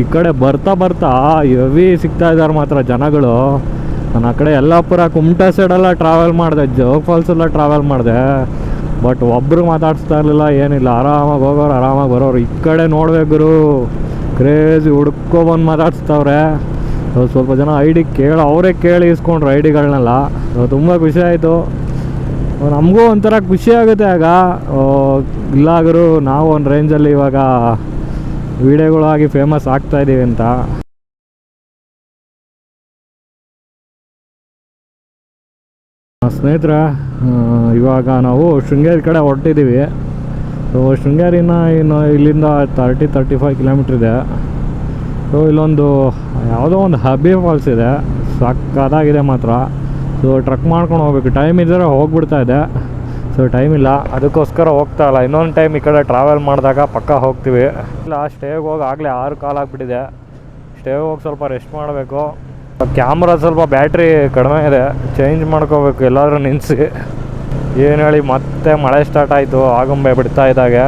ಈ ಕಡೆ ಬರ್ತಾ ಬರ್ತಾ ಹೆವಿ ಸಿಗ್ತಾ ಇದ್ದಾರೆ ಮಾತ್ರ ಜನಗಳು. ನಾನು ಆ ಕಡೆ ಯಲ್ಲಾಪುರ ಕುಮಟಾ ಸೈಡೆಲ್ಲ ಟ್ರಾವೆಲ್ ಮಾಡಿದೆ, ಜೋಗ್ ಫಾಲ್ಸ್ ಎಲ್ಲ ಟ್ರಾವೆಲ್ ಮಾಡಿದೆ. ಬಟ್ ಒಬ್ರು ಮಾತಾಡಿಸ್ತಾ ಇರಲಿಲ್ಲ, ಏನಿಲ್ಲ, ಆರಾಮಾಗಿ ಹೋಗೋರು ಆರಾಮಾಗಿ ಬರೋರು. ಈ ಕಡೆ ನೋಡ್ಬೇಕು ಕ್ರೇಜಿ ಹುಡ್ಕೊಬಂದು ಮಾತಾಡಿಸ್ತವ್ರೆ. ಸ್ವಲ್ಪ ಜನ ಐ ಡಿ ಅವರೇ ಕೇಳಿ ಇಸ್ಕೊಂಡ್ರು ಐ ಡಿಗಳನ್ನೆಲ್ಲ. ತುಂಬ ಖುಷಿ ಆಯಿತು, ನಮಗೂ ಒಂಥರ ಖುಷಿ ಆಗುತ್ತೆ. ಆಗ ಇಲ್ಲಾಗರು ನಾವು ಒಂದು ರೇಂಜಲ್ಲಿ ಇವಾಗ ವೀಡಿಯೋಗಳಾಗಿ ಫೇಮಸ್ ಆಗ್ತಾಯಿದ್ದೀವಿ ಅಂತ. ಸ್ನೇಹಿತರೆ, ಇವಾಗ ನಾವು ಶೃಂಗೇರಿ ಕಡೆ ಹೊರಟಿದ್ದೀವಿ. ಸೊ ಶೃಂಗೇರಿನ ಇಲ್ಲಿಂದ 35 ಕಿಲೋಮೀಟ್ರ್ ಇದೆ. ಸೊ ಇಲ್ಲೊಂದು ಯಾವುದೋ ಒಂದು ಹಬ್ಬಿ ಫಾಲ್ಸ್ ಇದೆ, ಸಕ್ಕತ್ತಾಗಿದೆ ಮಾತ್ರ. ಸೊ ಟ್ರಕ್ ಮಾಡ್ಕೊಂಡು ಹೋಗ್ಬೇಕು, ಟೈಮ್ ಇದ್ದರೆ ಹೋಗ್ಬಿಡ್ತಾ ಇದೆ. ಸೊ ಟೈಮ್ ಇಲ್ಲ, ಅದಕ್ಕೋಸ್ಕರ ಹೋಗ್ತಾ ಇಲ್ಲ. ಇನ್ನೊಂದು ಟೈಮ್ ಈ ಕಡೆ ಟ್ರಾವೆಲ್ ಮಾಡಿದಾಗ ಪಕ್ಕ ಹೋಗ್ತೀವಿ. ಇಲ್ಲ, ಸ್ಟೇಗೆ ಹೋಗಿ ಆಗಲೇ 6 ಕಾಲ ಆಗಿಬಿಟ್ಟಿದೆ. ಸ್ಟೇಗೆ ಹೋಗಿ ಸ್ವಲ್ಪ ರೆಸ್ಟ್ ಮಾಡಬೇಕು. ಕ್ಯಾಮ್ರಾ ಸ್ವಲ್ಪ ಬ್ಯಾಟ್ರಿ ಕಡಿಮೆ ಇದೆ, ಚೇಂಜ್ ಮಾಡ್ಕೋಬೇಕು ಎಲ್ಲಾದರೂ ನಿಲ್ಲಿಸಿ. ಏನು ಹೇಳಿ, ಮತ್ತೆ ಮಳೆ ಸ್ಟಾರ್ಟ್ ಆಯಿತು ಆಗುಂಬೆ ಬಿಡ್ತಾ ಇದ್ದಾಗೆ.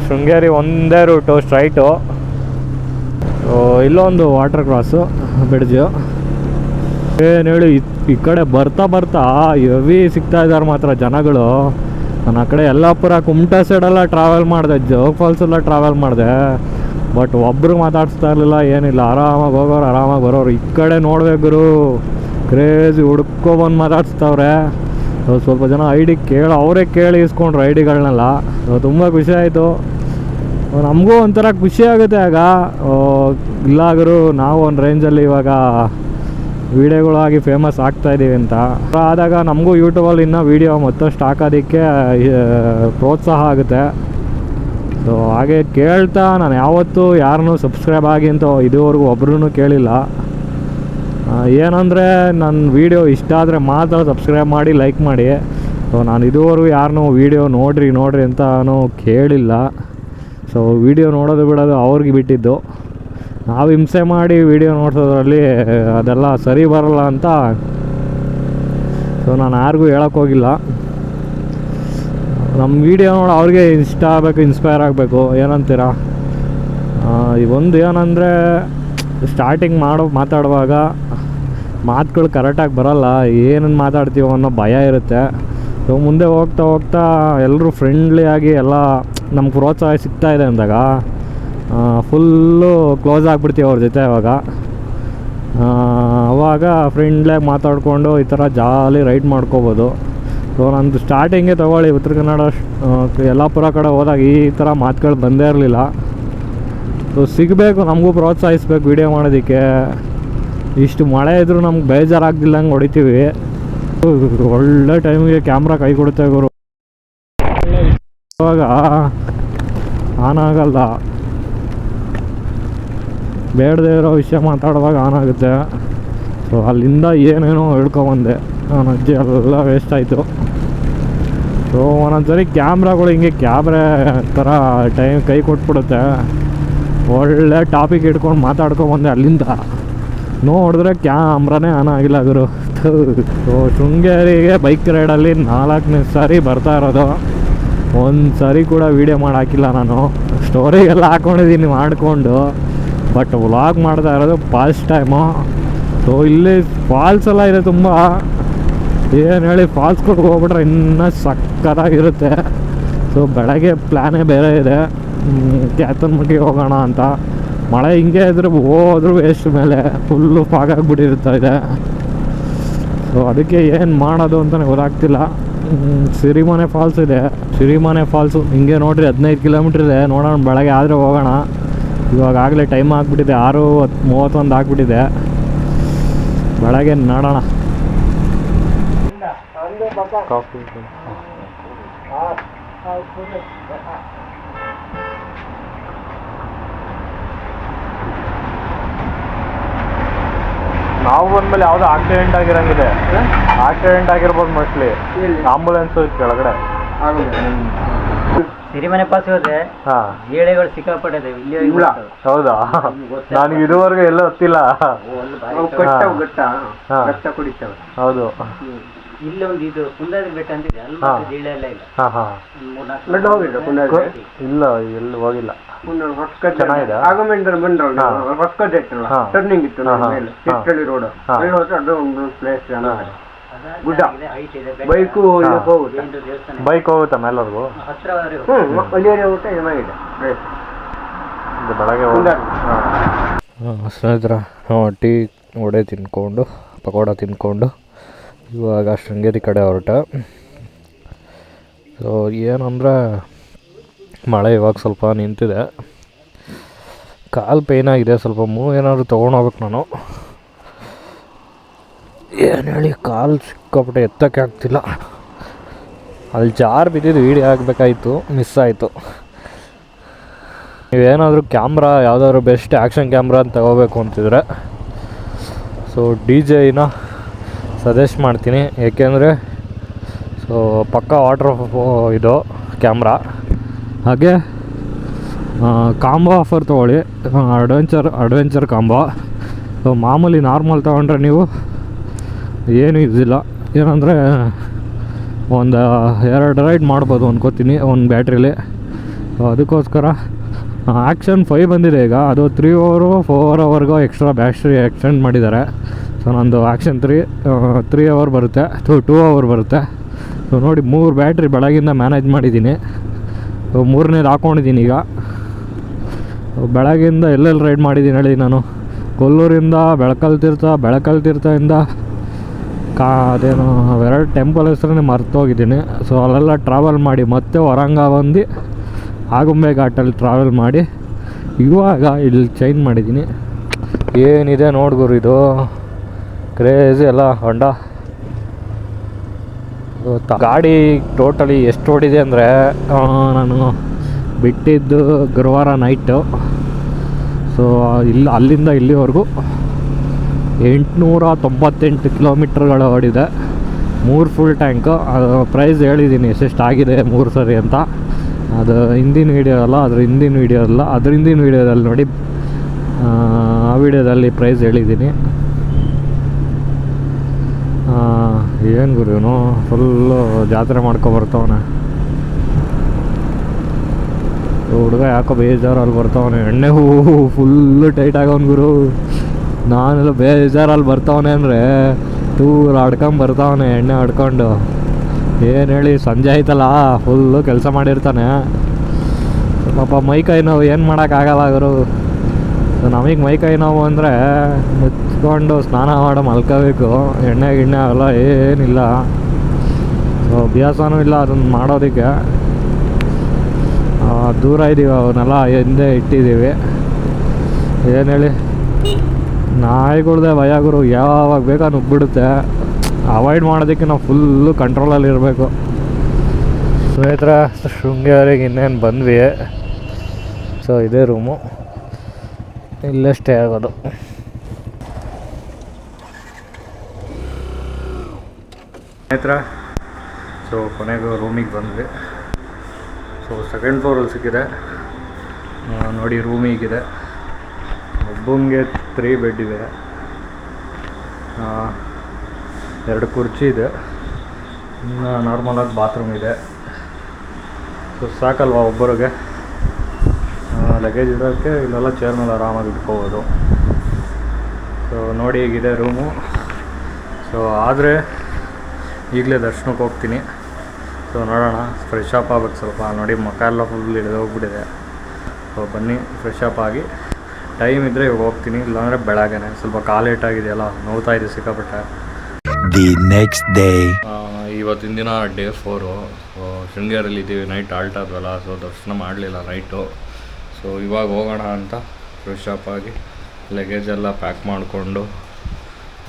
ಶೃಂಗೇರಿ ಒಂದೇ ರೂಟು ಸ್ಟ್ರೈಟು. ಇಲ್ಲೊಂದು ವಾಟರ್ ಕ್ರಾಸು ಬ್ರಿಡ್ಜು. ಏನು ಹೇಳಿ, ಈ ಕಡೆ ಬರ್ತಾ ಬರ್ತಾ ಹೆವಿ ಸಿಗ್ತಾ ಇದ್ದಾರೆ ಮಾತ್ರ ಜನಗಳು. ನಾನು ಆ ಕಡೆ ಯಲ್ಲಾಪುರ ಕುಮಟಾ ಸೈಡೆಲ್ಲ ಟ್ರಾವೆಲ್ ಮಾಡಿದೆ, ಜೋಗ್ ಫಾಲ್ಸ್ ಎಲ್ಲ ಟ್ರಾವೆಲ್ ಮಾಡಿದೆ. ಬಟ್ ಒಬ್ರು ಮಾತಾಡಿಸ್ತಾ ಇರಲಿಲ್ಲ, ಏನಿಲ್ಲ, ಆರಾಮಾಗಿ ಹೋಗೋರು ಆರಾಮಾಗಿ ಬರೋರು. ಈ ಕಡೆ ನೋಡ್ಬೇಕು ಕ್ರೇಜಿ ಹುಡ್ಕೊಬಂದು ಮಾತಾಡಿಸ್ತವ್ರೆ. ಸ್ವಲ್ಪ ಜನ ಐ ಡಿ ಅವರೇ ಕೇಳಿ ಇಸ್ಕೊಂಡ್ರು ಐ ಡಿಗಳನ್ನೆಲ್ಲ. ತುಂಬ ಖುಷಿ ಆಯಿತು, ನಮಗೂ ಒಂಥರ ಖುಷಿ ಆಗುತ್ತೆ. ಆಗ ಇಲ್ಲಾಗರು ನಾವು ಒಂದು ರೇಂಜಲ್ಲಿ ಇವಾಗ ವೀಡಿಯೋಗಳಾಗಿ ಫೇಮಸ್ ಆಗ್ತಾಯಿದ್ದೀವಿ ಅಂತ ಆದಾಗ ನಮಗೂ ಯೂಟ್ಯೂಬಲ್ಲಿ ಇನ್ನೂ ವೀಡಿಯೋ ಮತ್ತಷ್ಟು ಹಾಕೋದಕ್ಕೆ ಪ್ರೋತ್ಸಾಹ ಆಗುತ್ತೆ. ಸೊ ಹಾಗೆ ಕೇಳ್ತಾ ನಾನು ಯಾವತ್ತೂ ಯಾರನ್ನೂ ಸಬ್ಸ್ಕ್ರೈಬ್ ಆಗಿ ಅಂತ ಇದುವರೆಗೂ ಒಬ್ರೂ ಕೇಳಿಲ್ಲ. ಏನಂದರೆ ನನ್ನ ವೀಡಿಯೋ ಇಷ್ಟ ಆದರೆ ಮಾತ್ರ ಸಬ್ಸ್ಕ್ರೈಬ್ ಮಾಡಿ, ಲೈಕ್ ಮಾಡಿ. ಸೊ ನಾನು ಇದುವರೆಗೂ ಯಾರನ್ನೂ ವೀಡಿಯೋ ನೋಡ್ರಿ ಅಂತಲೂ ಕೇಳಿಲ್ಲ. ಸೊ ವೀಡಿಯೋ ನೋಡೋದು ಬಿಡೋದು ಅವ್ರಿಗೆ ಬಿಟ್ಟಿದ್ದು. ನಾವು ಹಿಂಸೆ ಮಾಡಿ ವೀಡಿಯೋ ನೋಡ್ಸೋದ್ರಲ್ಲಿ ಅದೆಲ್ಲ ಸರಿ ಬರೋಲ್ಲ ಅಂತ ಸೊ ನಾನು ಯಾರಿಗೂ ಹೇಳೋಕ್ಕೋಗಿಲ್ಲ. ನಮ್ಮ ವೀಡಿಯೋ ನೋಡಿ ಅವ್ರಿಗೆ ಇಷ್ಟ ಆಗಬೇಕು, ಇನ್ಸ್ಪೈರ್ ಆಗಬೇಕು. ಏನಂತೀರಾ? ಒಂದು ಏನಂದರೆ ಸ್ಟಾರ್ಟಿಂಗ್ ಮಾತಾಡುವಾಗ ಮಾತುಗಳು ಕರೆಕ್ಟಾಗಿ ಬರೋಲ್ಲ, ಏನನ್ನು ಮಾತಾಡ್ತೀವೋ ಅನ್ನೋ ಭಯ ಇರುತ್ತೆ. ಸೊ ಮುಂದೆ ಹೋಗ್ತಾ ಹೋಗ್ತಾ ಎಲ್ಲರೂ ಫ್ರೆಂಡ್ಲಿಯಾಗಿ ಎಲ್ಲ ನಮ್ಗೆ ಪ್ರೋತ್ಸಾಹ ಸಿಗ್ತಾಯಿದೆ ಅಂದಾಗ ಫುಲ್ಲು ಕ್ಲೋಸ್ ಆಗಿಬಿಡ್ತೀವಿ ಅವ್ರ ಜೊತೆ. ಅವಾಗ ಫ್ರೆಂಡ್ಲಿಯಾಗಿ ಮಾತಾಡಿಕೊಂಡು ಈ ಥರ ಜಾಲಿ ರೈಡ್ ಮಾಡ್ಕೋಬೋದು. ಸೊ ನಂದು ಸ್ಟಾರ್ಟಿಂಗೇ ತೊಗೊಳ್ಳಿ, ಉತ್ತರ ಕನ್ನಡ ಯಲ್ಲಾಪುರ ಕಡೆ ಹೋದಾಗ ಈ ಥರ ಮಾತುಗಳು ಬಂದೇ ಇರಲಿಲ್ಲ. ಸೊ ಸಿಗಬೇಕು, ನಮಗೂ ಪ್ರೋತ್ಸಾಹಿಸ್ಬೇಕು ವೀಡಿಯೋ ಮಾಡೋದಕ್ಕೆ. ಇಷ್ಟು ಮಳೆ ಇದ್ದರೂ ನಮ್ಗೆ ಬೇಜಾರಾಗ್ದಿಲ್ಲಂಗೆ ಹೊಡಿತೀವಿ. ಒಳ್ಳೆ ಟೈಮಿಗೆ ಕ್ಯಾಮ್ರಾ ಕೈ ಕೊಡುತ್ತೆ ಗುರು. ಇವಾಗ ಆನ್ ಆಗಲ್ಲ, ಬೇಡದೇ ಇರೋ ವಿಷಯ ಮಾತಾಡುವಾಗ ಆನ್ ಆಗುತ್ತೆ. ಸೊ ಅಲ್ಲಿಂದ ಏನೇನೋ ಹೇಳ್ಕೊಬಂದೆ, ನಾನು ಅಜ್ಜಿ ಎಲ್ಲ ವೇಸ್ಟ್ ಆಯಿತು. ಸೊ ಒಂದೊಂದ್ಸರಿ ಕ್ಯಾಮ್ರಾಗಳು ಹಿಂಗೆ ಕ್ಯಾಮ್ರಾ ಥರ ಟೈಮ್ ಕೈ ಕೊಟ್ಬಿಡುತ್ತೆ. ಒಳ್ಳೆ ಟಾಪಿಕ್ ಇಟ್ಕೊಂಡು ಮಾತಾಡ್ಕೊಬಂದೆ, ಅಲ್ಲಿಂದ ನೋಡಿದ್ರೆ ಕ್ಯಾಮ್ರಾನೇ ಆನ್ ಆಗಿಲ್ಲ ಗುರು. ಸೊ ಶೃಂಗೇರಿಗೆ ಬೈಕ್ ರೈಡಲ್ಲಿ 4ನೇ ಸಾರಿ ಬರ್ತಾ ಇರೋದು. ಒಂದು ಸಾರಿ ಕೂಡ ವೀಡಿಯೋ ಮಾಡಿ ಹಾಕಿಲ್ಲ ನಾನು. ಸ್ಟೋರಿಗೆಲ್ಲ ಹಾಕ್ಕೊಂಡಿದ್ದೀನಿ ಮಾಡಿಕೊಂಡು, ಬಟ್ ವ್ಲಾಗ್ ಮಾಡ್ತಾ ಇರೋದು ಫಸ್ಟ್ ಟೈಮು. ಸೊ ಇಲ್ಲಿ ಫಾಲ್ಸ್ ಎಲ್ಲ ಇದೆ ತುಂಬ. ಏನು ಹೇಳಿ, ಫಾಲ್ಸ್ಗಳಿಗೆ ಹೋಗ್ಬಿಟ್ರೆ ಇನ್ನೂ ಸಕ್ಕತ್ತಾಗಿರುತ್ತೆ. ಸೊ ಬೆಳಗ್ಗೆ ಪ್ಲ್ಯಾನೇ ಬೇರೆ ಇದೆ, ಕ್ಯಾತನಮಟ್ಟಿಗೆ ಹೋಗೋಣ ಅಂತ. ಮಳೆ ಹಿಂಗೆ ಇದ್ರೆ ಹೋದ್ರೂ ವೇಸ್ಟ್, ಮೇಲೆ ಫುಲ್ಲು ಫಾಗಾಗ್ಬಿಟ್ಟಿರ್ತಾಯಿದೆ. ಸೊ ಅದಕ್ಕೆ ಏನು ಮಾಡೋದು ಅಂತಲೇ ಗೊತ್ತಾಗ್ತಿಲ್ಲ. ಸಿರಿಮನೆ ಫಾಲ್ಸ್ ಇದೆ, ಸಿರಿಮನೆ ಫಾಲ್ಸು ಹಿಂಗೆ ನೋಡ್ರಿ 15 ಕಿಲೋಮೀಟ್ರ್ ಇದೆ. ನೋಡೋಣ ಬೆಳಗ್ಗೆ ಆದರೆ ಹೋಗೋಣ. ಇವಾಗಲೇ ಟೈಮ್ ಆಗಿಬಿಟ್ಟಿದೆ, 6:31 ಆಗಿಬಿಟ್ಟಿದೆ. ಬೆಳಗ್ಗೆ ನೋಡೋಣ. ನಾವು ಬಂದ್ಮೇಲೆ ಯಾವುದೋ ಆಕ್ಸಿಡೆಂಟ್ ಆಗಿರಂಗಿದೆ, ಆಕ್ಸಿಡೆಂಟ್ ಆಗಿರ್ಬೋದು ಮೋಸ್ಟ್ಲಿ. ಆಂಬುಲೆನ್ಸ್ ಕೆಳಗಡೆ ಸಿರಿಮನೆ ಪಾಸ್ ಹೋದೆ. ಏಳೆಗಳು ಸಿಕ್ಕಾಪಟ್ಟಿದೆ ಇಲ್ಲಿ. ಹೌದಾ? ನನಗೆ ಇದುವರೆಗೂ ಎಲ್ಲ ಗೊತ್ತಿಲ್ಲ. ಕುಡಿತವೆ. ಹೌದು. ಇಲ್ಲಿ ಒಂದು ಇದು ಕುಂದಾದ್ರಿ ಬೆಟ್ಟ ಅಂತಿದೆ, ಅಲ್ಲಿ ಹಾ. ಮಾತ್ರ ಜಿಳ್ಳೆ ಎಲ್ಲ ಇಲ್ಲ. ಹಾಂ ಹಾಂ ಒಂದು 3-4 ಬೆಟ್ಟ ಹೋಗಿದ್ದ ಕುಂದಾದ್ರಿ ಇಲ್ಲ ಎಲ್ಲಿ ಹೋಗಿಲ್ಲ. ಹೊಸ್ಕ ಚೆನ್ನಾಗಿದೆ. ಆಗಮೆಂಟಲ್ಲಿ ಬಂದ್ರಲ್ಲ ಹಾ. ಹೊಸ್ಕದ ಇತ್ತಲ್ಲ ಹಾ. ಟರ್ನಿಂಗ್ ಇತ್ತು ಹಾ, ನಮ್ಮ ಹಾ. ಮೇಲೆ ಹಾ. ಚಿಕ್ಕಳ್ಳಿ ರೋಡ್ ಹಾ. ಅಲ್ಲಿ ಹೋದ್ರೆ ಅದು ಒಂದು ಪ್ಲೇಸ್ ಚೆನ್ನಾಗಿದೆ. ಗುಡ್ಡ. ಹೈಟ್ ಇದೆ, ಬೈಕು ಇದಕ್ಕೆ ಹೋಗುತ್ತೆ. ಏನು ದೇವಸ್ಥಾನ ಬೈಕ್ ಹೋಗುತ್ತಾ ಮೇಲವರೆಗೂ? ಹತ್ರವರೆಗೂ. ಅಲ್ಲಿ ಊಟ ಚೆನ್ನಾಗಿದೆ ಪ್ಲೇಸ್ ಇದು ಬೆಳಗ್ಗೆ ಕುಂದಾದ್ರಿ. ಸ್ನೇಹಿತರ ಟೀ ವಡೆ ತಿನ್ಕೊಂಡು ಪಕೋಡ ತಿನ್ಕೊಂಡು ಇವಾಗ ಶೃಂಗೇರಿ ಕಡೆ ಹೊರಟೆ. ಸೊ ಏನಂದರೆ ಮಳೆ ಇವಾಗ ಸ್ವಲ್ಪ ನಿಂತಿದೆ, ಕಾಲು ಪೇಯ್ನ್ ಆಗಿದೆ, ಸ್ವಲ್ಪ ಮೂವ್ ಏನಾದರೂ ತೊಗೊಂಡೋಗ್ಬೇಕು ನಾನು. ಏನು ಹೇಳಿ ಕಾಲು ಸಿಕ್ಕಾಪಟ್ಟೆ ಎತ್ತಕ್ಕೆ ಆಗ್ತಿಲ್ಲ. ಅಲ್ಲಿ ಜಾರ್ ಬಿದ್ದಿದ್ದು ವೀಡಿಯೋ ಆಗಬೇಕಾಯ್ತು, ಮಿಸ್ ಆಯಿತು. ನೀವೇನಾದರೂ ಕ್ಯಾಮ್ರಾ ಯಾವುದಾದ್ರು ಬೆಸ್ಟ್ ಆ್ಯಕ್ಷನ್ ಕ್ಯಾಮ್ರಾ ಅಂತ ತಗೋಬೇಕು ಅಂತಿದ್ರೆ ಸೊ DJIನ ಸಜೆಸ್ಟ್ ಮಾಡ್ತೀನಿ. ಏಕೆಂದರೆ ಸೊ ಪಕ್ಕಾ ವಾಟರ್ ಇದು ಕ್ಯಾಮ್ರಾ. ಹಾಗೆ ಕಾಂಬೋ ಆಫರ್ ತೊಗೊಳ್ಳಿ, ಅಡ್ವೆಂಚರ್ ಕಾಂಬೋ. ಸೊ ಮಾಮೂಲಿ ನಾರ್ಮಲ್ ತೊಗೊಂಡ್ರೆ ನೀವು ಏನೂ ಇದಿಲ್ಲ, ಏನಂದರೆ ಒಂದು 2 ರೈಡ್ ಮಾಡ್ಬೋದು ಅನ್ಕೋತೀನಿ ಒಂದು ಬ್ಯಾಟ್ರಿಲಿ. ಅದಕ್ಕೋಸ್ಕರ ಆ್ಯಕ್ಷನ್ 5 ಬಂದಿದೆ ಈಗ, ಅದು 3 ಅವರು 4 ಅವರ್ಗೂ ಎಕ್ಸ್ಟ್ರಾ ಬ್ಯಾಟ್ರಿ ಎಕ್ಸ್ಟೆಂಡ್ ಮಾಡಿದ್ದಾರೆ. ಸೊ ನಂದು ಆ್ಯಕ್ಷನ್ 3 ಅವರ್ ಬರುತ್ತೆ, 2 ಅವರ್ ಬರುತ್ತೆ. ಸೊ ನೋಡಿ 3 ಬ್ಯಾಟ್ರಿ ಬೆಳಗಿಂದ ಮ್ಯಾನೇಜ್ ಮಾಡಿದ್ದೀನಿ. ಸೊ 3ನೇದು ಹಾಕ್ಕೊಂಡಿದ್ದೀನಿ ಈಗ. ಬೆಳಗಿಂದ ಎಲ್ಲೆಲ್ಲಿ ರೈಡ್ ಮಾಡಿದ್ದೀನಿ ಹೇಳಿ ನಾನು. ಕೊಲ್ಲೂರಿಂದ ಬೆಳಕಲ್ ತೀರ್ಥದಿಂದ ಅದೇನು ಅವೆರಡು ಟೆಂಪಲ್ ಹೆಸರನ್ನೇ ಮರ್ತೋಗಿದ್ದೀನಿ. ಸೊ ಅಲ್ಲೆಲ್ಲ ಟ್ರಾವೆಲ್ ಮಾಡಿ ಮತ್ತೆ ಹೊರಂಗ ಬಂದು ಆಗುಂಬೆ ಘಾಟಲ್ಲಿ ಟ್ರಾವೆಲ್ ಮಾಡಿ ಇವಾಗ ಇಲ್ಲಿ ಚೇಂಜ್ ಮಾಡಿದ್ದೀನಿ. ಏನಿದೆ ನೋಡ್ಗುರು, ಇದು ಕ್ರೇಜಿ ಎಲ್ಲ ಹೊಂಡ. ಗಾಡಿ ಟೋಟಲಿ ಎಷ್ಟು ಓಡಿದೆ ಅಂದರೆ ನಾನು ಬಿಟ್ಟಿದ್ದು ಗುರುವಾರ ನೈಟು. ಸೊ ಅಲ್ಲಿಂದ ಇಲ್ಲಿವರೆಗೂ 898 ಕಿಲೋಮೀಟ್ರ್ಗಳು ಓಡಿದೆ. 3 ಫುಲ್ ಟ್ಯಾಂಕು. ಪ್ರೈಸ್ ಹೇಳಿದ್ದೀನಿ ಎಷ್ಟೆಷ್ಟಾಗಿದೆ 3 ಸರಿ ಅಂತ. ಅದು ಹಿಂದಿನ ವೀಡಿಯೋ ಅಲ್ಲ, ಅದ್ರ ಹಿಂದಿನ ವೀಡಿಯೋದಲ್ಲಿ ನೋಡಿ, ಆ ವಿಡಿಯೋದಲ್ಲಿ ಪ್ರೈಸ್ ಹೇಳಿದ್ದೀನಿ. ಏನು ಗುರು ಇವನು ಫುಲ್ಲು ಜಾತ್ರೆ ಮಾಡ್ಕೊಬರ್ತವನೆ. ಹುಡುಗ ಯಾಕೋ ಬೇಜಾರಲ್ಲಿ ಬರ್ತಾವನೆ. ಎಣ್ಣೆ ಹೂವು ಫುಲ್ಲು ಟೈಟ್ ಆಗವನು ಗುರು. ನಾನೆಲ್ಲ ಬೇಜಾರಲ್ಲಿ ಬರ್ತಾವನೆ ಅಂದರೆ ಟೂರ್ ಆಡ್ಕೊಂಬರ್ತಾವನೆ ಎಣ್ಣೆ ಆಡ್ಕೊಂಡು. ಏನು ಹೇಳಿ, ಸಂಜೆ ಆಯ್ತಲ್ಲ ಫುಲ್ಲು ಕೆಲಸ ಮಾಡಿರ್ತಾನೆ. ಪಾಪ ಮೈಕೈ ನೋವು ಏನು ಮಾಡೋಕ್ಕಾಗಲ್ಲ ಗುರು. ಸೊ ನಮಗೆ ಮೈಕೈ ನೋವು ಅಂದರೆ ಮುಚ್ಕೊಂಡು ಸ್ನಾನ ಮಾಡೋ ಮಲ್ಕೋಬೇಕು. ಎಣ್ಣೆ ಗಿಣ್ಣೆ ಅವೆಲ್ಲ ಏನಿಲ್ಲ. ಸೊ ಅಭ್ಯಾಸನೂ ಇಲ್ಲ ಅದನ್ನು ಮಾಡೋದಕ್ಕೆ. ದೂರ ಇದ್ದೀವಿ, ಅವನ್ನೆಲ್ಲ ಹಿಂದೆ ಇಟ್ಟಿದ್ದೀವಿ. ಏನು ಹೇಳಿ, ನಾಯಿಗಳ್ದೆ ಭಯ ಗುರು, ಯಾವಾಗ ಬೇಕಾ ನುಗ್ಬಿಡುತ್ತೆ. ಅವಾಯ್ಡ್ ಮಾಡೋದಕ್ಕೆ ನಾವು ಫುಲ್ಲು ಕಂಟ್ರೋಲಲ್ಲಿ ಇರಬೇಕು. ಸ್ನೇಹಿತರ ಶೃಂಗೇರಿಗೆ ಇನ್ನೇನು ಬಂದ್ವಿ. ಸೊ ಇದೇ ರೂಮು, ಇಲ್ಲೇ ಸ್ಟೇ ಆಗೋದು. ಸ್ನೇಹಿತರ ಸೊ ಕೊನೆಗೂ ರೂಮಿಗೆ ಬಂದ್ವಿ. ಸೊ 2nd ಫ್ಲೋರಲ್ಲಿ ಸಿಕ್ಕಿದೆ ನೋಡಿ. ರೂಮ್ ಹೀಗಿದೆ. ಒಬ್ಬಂಗೆ 3 ಬೆಡ್ ಇದೆ, 2 ಕುರ್ಚಿ ಇದೆ, ಇನ್ನು ನಾರ್ಮಲಾಗಿ ಬಾತ್ರೂಮ್ ಇದೆ. ಸೊ ಸಾಕಲ್ವಾ ಒಬ್ಬರಿಗೆ. ಲಗೇಜ್ ಇರೋಕ್ಕೆ ಇಲ್ಲೆಲ್ಲ ಚೇರ್ ಮೇಲೆ ಆರಾಮಾಗಿ ಇಟ್ಕೋಬೋದು. ಸೊ ನೋಡಿ ಹೀಗಿದೆ ರೂಮು. ಸೊ ಆದರೆ ಈಗಲೇ ದರ್ಶನಕ್ಕೆ ಹೋಗ್ತೀನಿ. ಸೊ ನೋಡೋಣ, ಫ್ರೆಶ್ ಅಪ್ ಆಗ್ಬೇಕು ಸ್ವಲ್ಪ. ನೋಡಿ ಮುಖ ಎಲ್ಲ ಫುಲ್ ಹೋಗ್ಬಿಟ್ಟಿದೆ. ಸೊ ಬನ್ನಿ ಫ್ರೆಶ್ ಅಪ್ ಆಗಿ, ಟೈಮ್ ಇದ್ದರೆ ಇವಾಗ ಹೋಗ್ತೀನಿ, ಇಲ್ಲಾಂದರೆ ಬೆಳಗ್ಗೆನೆ. ಸ್ವಲ್ಪ ಕಾಲು ಏಟಾಗಿದೆಯಲ್ಲ, ನೋವ್ತಾ ಇದೆ ಸಿಕ್ಕಾಪಟ್ಟೆ. The next day. ಇವತ್ತಿನ ದಿನ ಡೇ 4. ಸೊ ಶೃಂಗೇರಿಯಲ್ಲಿ ಇದ್ದೀವಿ, ನೈಟ್ ಆಲ್ಟ್ ಆದ್ವಲ್ಲ, ಸೊ ದರ್ಶನ ಮಾಡಲಿಲ್ಲ ನೈಟು. ಸೊ ಇವಾಗ ಹೋಗೋಣ ಅಂತ ಫ್ರೆಶ್ ಅಪ್ ಆಗಿ ಲಗೇಜ್ ಎಲ್ಲ ಪ್ಯಾಕ್ ಮಾಡಿಕೊಂಡು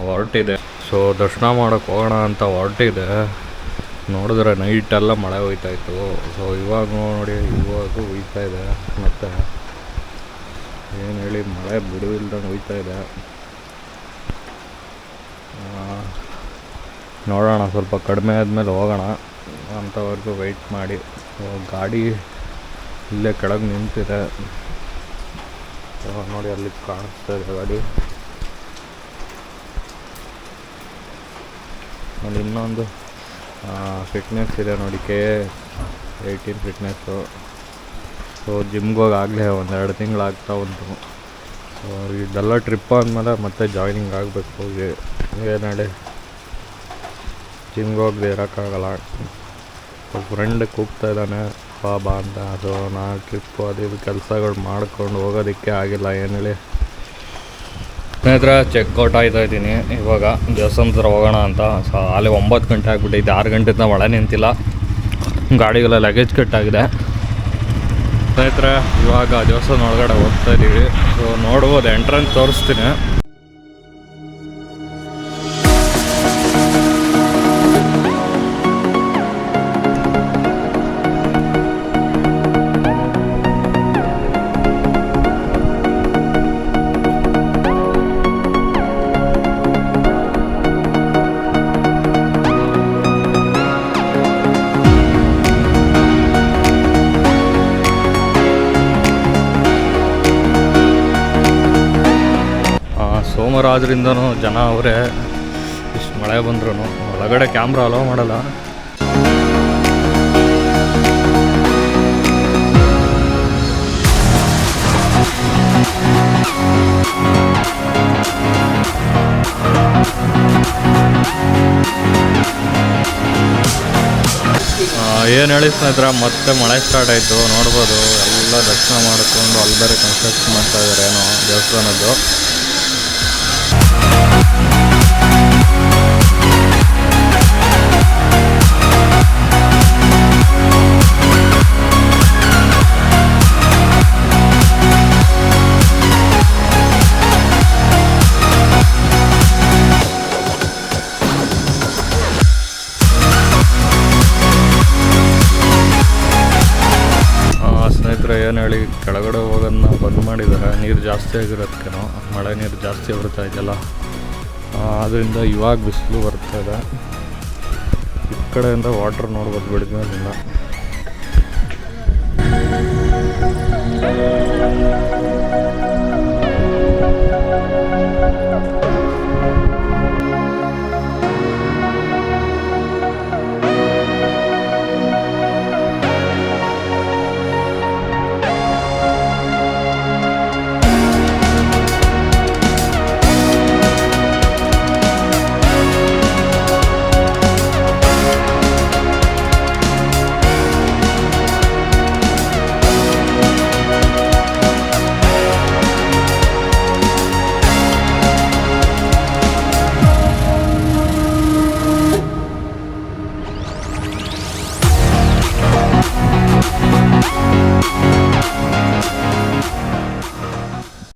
ಹೊರಟಿದೆ. ಸೊ ದರ್ಶನ ಮಾಡೋಕ್ಕೆ ಹೋಗೋಣ ಅಂತ ಹೊರಟಿದೆ. ನೋಡಿದ್ರೆ ನೈಟೆಲ್ಲ ಮಳೆ ಹೋಯ್ತಾಯಿತ್ತು. ಸೊ ಇವಾಗ ನೋಡಿ, ಇವಾಗ ಹೋಯ್ತಾ ಇದೆ ಮತ್ತು. ಏನು ಹೇಳಿ, ಮಳೆ ಬಿಡುವಿಲ್ದಂಗೆ ಹೋಯ್ತಾ ಇದೆ. ನೋಡೋಣ, ಸ್ವಲ್ಪ ಕಡಿಮೆ ಆದಮೇಲೆ ಹೋಗೋಣ ಅಂಥವರೆಗೂ ವೆಯ್ಟ್ ಮಾಡಿ. ಗಾಡಿ ಇಲ್ಲೇ ಕೆಳಗೆ ನಿಂತಿದೆ ನೋಡಿ, ಅಲ್ಲಿ ಕಾಣಿಸ್ತಾ ಇದೆ ಗಾಡಿ. ಅಲ್ಲಿ ಇನ್ನೊಂದು ಫಿಟ್ನೆಸ್ ಇದೆ ನೋಡಿ, K18 ಫಿಟ್ನೆಸ್ಸು. ಸೊ ಜಿಮ್ಗೆ ಹೋಗಿ ಆಗಲೇ 1-2 ತಿಂಗಳಾಗ್ತಾ ಉಂಟು. ಸೊ ಇದೆಲ್ಲ ಟ್ರಿಪ್ ಆದಮೇಲೆ ಮತ್ತೆ ಜಾಯ್ನಿಂಗ್ ಆಗಬೇಕು. ಏನಾಳೆ ಜಿಮ್ಗೆ ಹೋಗದೆ ಇರೋಕ್ಕಾಗಲ್ಲ. ಸೊ ಫ್ರೆಂಡ್ ಕೂಗ್ತಾ ಇದ್ದಾನೆ ಬಾ ಅಂತ. ಸೊ ನಾನು ಟ್ರಿಪ್ಪು ಅದು ಕೆಲಸಗಳು ಮಾಡ್ಕೊಂಡು ಹೋಗೋದಕ್ಕೆ ಆಗಿಲ್ಲ. ಏನು ಹೇಳಿ ಸ್ನೇಹಿತರೆ, ಚೆಕ್ಔಟ್ ಆಯ್ತಾ ಇದ್ದೀನಿ ಇವಾಗ. ದೇವಸ್ಥಾನ ಹತ್ರ ಹೋಗೋಣ ಅಂತ. ಸೊ ಅಲ್ಲಿ 9 ಗಂಟೆ ಆಗಿಬಿಟ್ಟೈತೆ. 6 ಗಂಟೆಯಿಂದ ಮಳೆ ನಿಂತಿಲ್ಲ. ಗಾಡಿಗೆಲ್ಲ ಲಗೇಜ್ ಕಟ್ಟಾಗಿದೆ. ಸ್ನೇಹಿತರೆ, ಇವಾಗ ದೇವಸ್ಥಾನ ಒಳಗಡೆ ಹೋಗ್ತಾ ಇದ್ದೀವಿ. ಸೊ ನೋಡ್ಬೋದು, ಎಂಟ್ರೆನ್ಸ್ ತೋರಿಸ್ತೀನಿ. ಸೋಮವಾರ ಆದ್ರಿಂದನೂ ಜನ ಅವರೇ. ಇಷ್ಟು ಮಳೆ ಬಂದ್ರೂ ಒಳಗಡೆ ಕ್ಯಾಮ್ರಾ ಅಲೋ ಮಾಡಲ್ಲ. ಏನು ಹೇಳಿ ಸ್ನೇಹಿತರೆ, ಮತ್ತೆ ಮಳೆ ಸ್ಟಾರ್ಟ್ ಆಯಿತು. ನೋಡ್ಬೋದು, ಎಲ್ಲ ದರ್ಶನ ಮಾಡಿಕೊಂಡು ಅಲ್ಲಿ ಬೇರೆ ಕನ್ಸ್ಟ್ರಕ್ಷನ್ ಮಾಡ್ತಾ ಇದ್ದಾರೆ ಏನೋ ದೇವಸ್ಥಾನದ್ದು. ಸ್ನೇಹಿತರೆ, ಏನು ಹೇಳಿ, ಕೆಳಗಡೆ ಹೋಗೋದನ್ನ ಬಂದ್ ಮಾಡಿದ್ದಾರೆ. ನೀರು ಜಾಸ್ತಿ ಆಗಿರೋದಕ್ಕೇನೋ, ಮಳೆ ನೀರು ಜಾಸ್ತಿ ಬರ್ತಾ ಇದೆಯಲ್ಲ, ಅದರಿಂದ ಇವಾಗ ಬಿಸಿಲು ಬರ್ತಾ ಇದೆ. ಈ ಕಡೆಯಿಂದ ವಾಟ್ರ್ ನೋಡ್ಬೋದು ಬಿಡ್ಮೇಲಿಂದ.